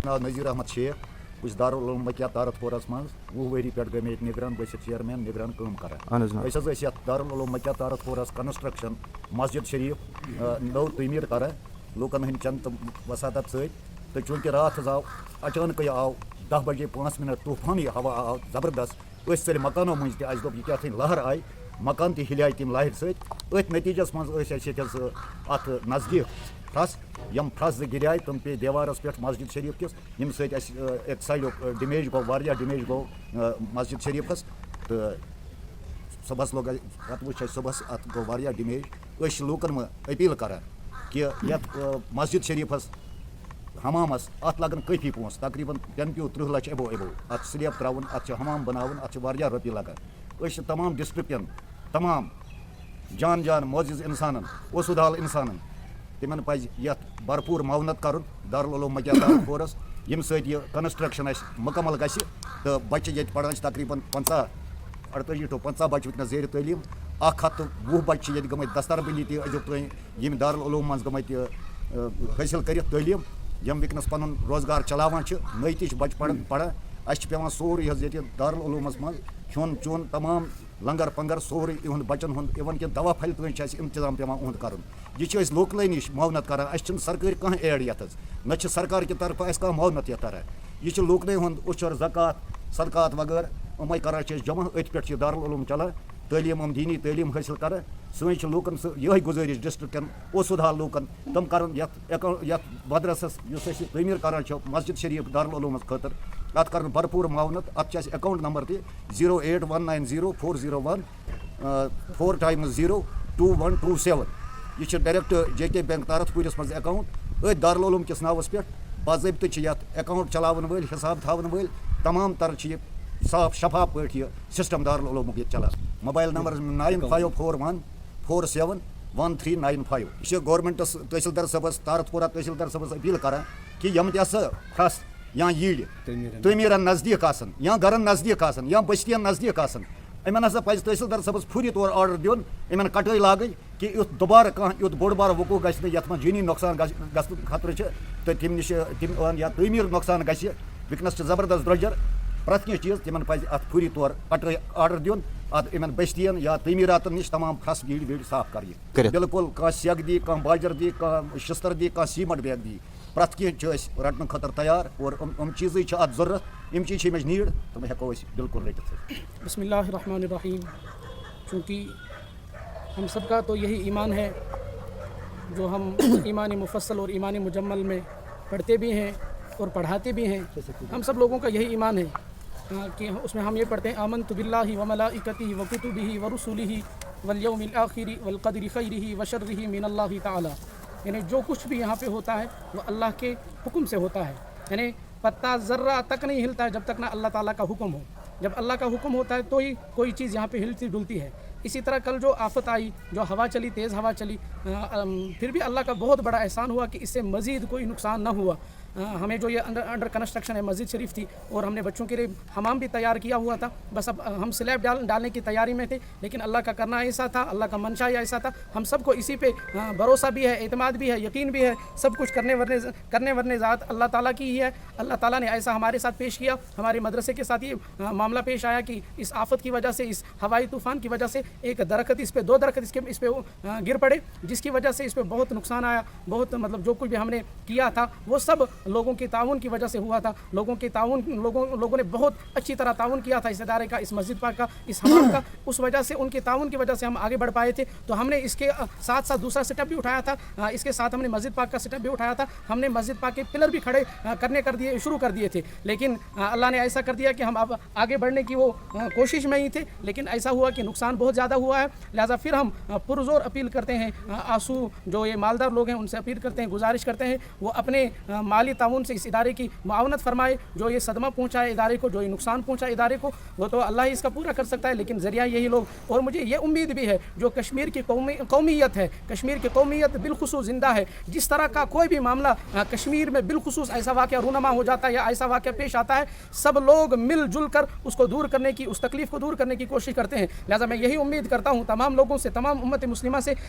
ناو نذیر احمد شیخ بہٕ چھُس دارالعلوم مکیہ تارت پورس منٛز 20 ؤری پٮ۪ٹھ گٔے مےٚ ییٚتہِ نگران بہٕ چھُس چیئرمین نگران کٲم کران أسۍ حظ ٲسۍ یتھ دارالعلوم مکیہ تارت پورس کنسٹرکشن مسجد شریف نٔو تعمیٖر کران لوٗکن ہٕنٛدۍ چند تہٕ وسادت سۭتۍ تہٕ چوٗنٛکہِ راتھ حظ آو اچانکٕے آو 10:05 طوٗفانی ہوا آو زبردست أسۍ ژٔلۍ مکانو مٔنٛزۍ تہِ اَسہِ دوٚپ یہِ کیٛاہ تھانۍ لہر آیہِ مکان تہِ ہِلیٛاے تَمہِ لہرِ سۭتۍ أتھۍ نٔتیٖجس منٛز ٲسۍ اَسہِ ییٚتہِ حظ اَتھ نزدیٖک پھرٛس یِم پھرٛس زٕ گِریٛاے تِم پیٚیہِ دیوارس پٮ۪ٹھ مسجد شریٖف کِس ییٚمہِ سۭتۍ اَسہِ اَکہِ سایڈُک ڈیمیج گوٚو واریاہ ڈیمیج گوٚو مسجد شریٖفس تہٕ صُبحس لوٚگ پتہٕ وٕچھ اَسہِ صُبحس اَتھ گوٚو واریاہ ڈیمیج أسۍ چھِ لوٗکن منٛز أپیٖل کران کہِ یتھ مسجد شریٖفس حمامس اتھ لگن کٲفی پونٛسہٕ تقریٖباً 30 لچھ ایبو اتھ سلیب ترٛاوُن اتھ چھِ حمام بناوُن اتھ چھِ واریاہ رۄپیہِ لگان أسۍ چھِ تمام ڈسٹرکن تمام جان معزز انسانن اوسوٗد حال انسانن تِمن پزِ یتھ بھرپوٗر معاونت کرُن دارالعلوم مکیہ تارت پورس ییٚمہِ سۭتۍ یہِ کنسٹرکشن اَسہِ مُکمل گژھِ تہٕ بچہِ ییٚتہِ پران چھِ تقریٖباً 48 ٹُو 50 بچہِ وٕنکیٚنس زیرِ تعلیٖم 120 بچہِ چھِ ییٚتہِ گٔمٕتۍ دستربندی تہِ أزیُک تانۍ ییٚمہِ دارالعلوم منٛز گٔمٕتۍ حٲصِل کٔرِتھ تعلیٖم یِم وٕنکیٚنس پنُن روزگار چلاوان چھِ نٔے تہِ چھِ بچہِ پران اَسہِ چھِ پیٚوان سورُے حظ ییٚتہِ دارالعلومس منٛز کھیوٚن چیوٚن تمام لنگر پنگر سورُے یِہُنٛد بچن ہُنٛد اِوٕن کہِ دوا پھلہِ تانۍ چھِ اَسہِ انتظام پیٚوان یِہُنٛد کرُن یہِ چھِ أسۍ لوکلے نِش معاونت کران اَسہِ چھِنہٕ سرکٲرۍ کانٛہہ ایڈ یتھ حظ نہ چھِ سرکار کہِ طرفہٕ اَسہِ کانٛہہ معاونت یتھ تران یہِ چھِ لوٗکنٕے ہُنٛد اُشر زکات صدقات وغٲرٕ یِمے کران چھِ أسۍ جمع أتھۍ پٮ۪ٹھ چھِ دارالعلوم چلان تعلیٖم دیٖنی تعلیٖم حٲصِل کران سٲنۍ چھِ لوٗکن یِہے گُزٲرِش ڈسٹرکن اوسوٗد حال لوٗکن تِم کرن یتھ مدرسس یُس أسۍ تعمیٖر کران چھِ مسجد شریٖف دارالعلومس خٲطرٕ اتھ کرن بھرپوٗر معاونت اتھ چھِ اَسہِ اکاونٹ نمبر تہِ 081904014 4x02127 یہِ چھِ ڈایریکٹ JK بینک تارت پوٗرِس منٛز اکاونٹ أتھۍ دارالعلوم کِس ناوس پٮ۪ٹھ باضٲبطہٕ چھِ یتھ اکاونٹ چلاون وٲلۍ حساب تھاون وٲلۍ تمام طرح چھِ یہِ صاف شفاف پٲٹھۍ یہِ سسٹم دارالعلومُک ییٚتہِ چلان موبایل نمبر 9541401395 یہِ چھِ گورمنٹس تحصیلدار صٲبس تارت پورہ تحصیلدار صٲبس اپیٖل کران کہِ یِم تہِ ہسا پھرٛس یا ییٖرِ تعمیٖرن نزدیٖک آسن یا گرن نزدیٖک آسن یا بستین نزدیٖک آسن یِمن ہسا پزِ تحصیلدار صٲبس فوری طور آرڈر دیُن یِمن کٹٲے لاگٕنۍ کہِ یُتھ دُبارٕ کانٛہہ یُتھ بوٚڑ بارٕ وقوٗع گژھِ نہٕ یتھ منٛز جٲنی نۄقصان گژھنُک خطرٕ چھِ تہٕ تمہِ نِش یا تعمیٖر نۄقصان گژھِ وٕنکیٚنس چھِ زبردست درٛۄجر پرٛٮ۪تھ کینٛہہ چیٖز تِمن پزِ اتھ فوری طور کٹٲے آرڈر دیُن اتھ یِمن بستین یا تعمیٖراتن نِش تمام پھرٛس ییٖرِ ویٖرِ صاف کرٕنۍ بالکل کانٛہہ سیٚکھ دی کانٛہہ باجر دی کانٛہہ شستر دی کانٛہہ سیٖمنٹ بیگ دی پرٛٮ۪تھ کینٛہہ چھِ أسۍ رٹنہٕ خٲطرٕ تیار اور یِم چیٖزٕے چھِ اتھ ضروٗرت یِم چیٖز چھِ أمِچ نیٖڈ تِم ہٮ۪کو أسۍ بالکل رٔٹِتھ بسم اللہ الرحمن الرحیم چونکہ ہم سب کا تو یہی ایمان ہے جو ہم ایمان مفصل اور ایمان مجمل میں پڑھتے بھی ہیں اور پڑھاتے بھی ہیں ہم سب لوگوں کا یہی ایمان ہے کہ اس میں ہم یہ پڑھتے ہیں آمنت باللہ وملائکتہ وکتبہ ورسلہ والیوم الآخر والقدر خیرہ وشرہ من اللہ تعالی یعنی جو کچھ بھی یہاں پہ ہوتا ہے وہ اللہ کے حکم سے ہوتا ہے یعنی پتہ ذرہ تک نہیں ہلتا ہے جب تک نہ اللہ تعالیٰ کا حکم ہو جب اللہ کا حکم ہوتا ہے تو ہی کوئی چیز یہاں پہ ہلتی ڈلتی ہے اسی طرح کل جو آفت آئی جو ہوا چلی تیز ہوا چلی پھر بھی اللہ کا بہت بڑا احسان ہوا کہ اس سے مزید کوئی نقصان نہ ہوا ہمیں جو یہ انڈر کنسٹرکشن ہے مسجد شریف تھی اور ہم نے بچوں کے لیے حمام بھی تیار کیا ہوا تھا بس اب ہم سلیب ڈالنے کی تیاری میں تھے لیکن اللہ کا کرنا ایسا تھا اللہ کا منشا ایسا تھا ہم سب کو اسی پہ بھروسہ بھی ہے اعتماد بھی ہے یقین بھی ہے سب کچھ کرنے ورنے ذات اللہ تعالیٰ کی ہی ہے اللہ تعالیٰ نے ایسا ہمارے ساتھ پیش کیا ہمارے مدرسے کے ساتھ یہ معاملہ پیش آیا کہ اس آفت کی وجہ سے اس ہوائی طوفان کی وجہ سے ایک درخت اس پہ 2 درخت اس پہ گر پڑے جس کی وجہ سے اس پہ بہت نقصان آیا بہت مطلب جو کچھ بھی ہم نے کیا تھا وہ سب لوگوں کے تعاون کی وجہ سے ہوا تھا لوگوں نے بہت اچھی طرح تعاون کیا تھا اس ادارے کا اس مسجد پاک کا اس حمام کا اس وجہ سے ان کے تعاون کی وجہ سے ہم آگے بڑھ پائے تھے تو ہم نے اس کے ساتھ ساتھ دوسرا سیٹ اپ بھی اٹھایا تھا اس کے ساتھ ہم نے مسجد پاک کا سیٹ اپ بھی اٹھایا تھا ہم نے مسجد پاک کے پلر بھی کھڑے شروع کر دیے تھے لیکن اللہ نے ایسا کر دیا کہ ہم اب آگے بڑھنے کی وہ کوشش میں ہی تھے لیکن ایسا ہوا کہ نقصان بہت زیادہ ہوا ہے لہٰذا پھر ہم پرزور اپیل کرتے ہیں آسو جو یہ مالدار لوگ ہیں ان سے اپیل کرتے ہیں گزارش کرتے ہیں وہ اپنے مالی تعاون سے اس ادارے کی معاونت فرمائے جو یہ صدمہ پہنچا ہے ادارے کو جو یہ نقصان پہنچا ہے ادارے کو وہ تو اللہ ہی اس کا پورا کر سکتا ہے لیکن ذریعہ یہی لوگ اور مجھے یہ امید بھی ہے جو کشمیر کی قومیت ہے کشمیر کی قومیت بالخصوص زندہ ہے جس طرح کا کوئی بھی معاملہ کشمیر میں بالخصوص ایسا واقعہ رونما ہو جاتا ہے یا ایسا واقعہ پیش آتا ہے سب لوگ مل جل کر اس کو دور کرنے کی اس تکلیف کو دور کرنے کی کوشش کرتے ہیں لہٰذا میں یہی امید کرتا ہوں تمام لوگوں سے تمام امت مسلمہ سے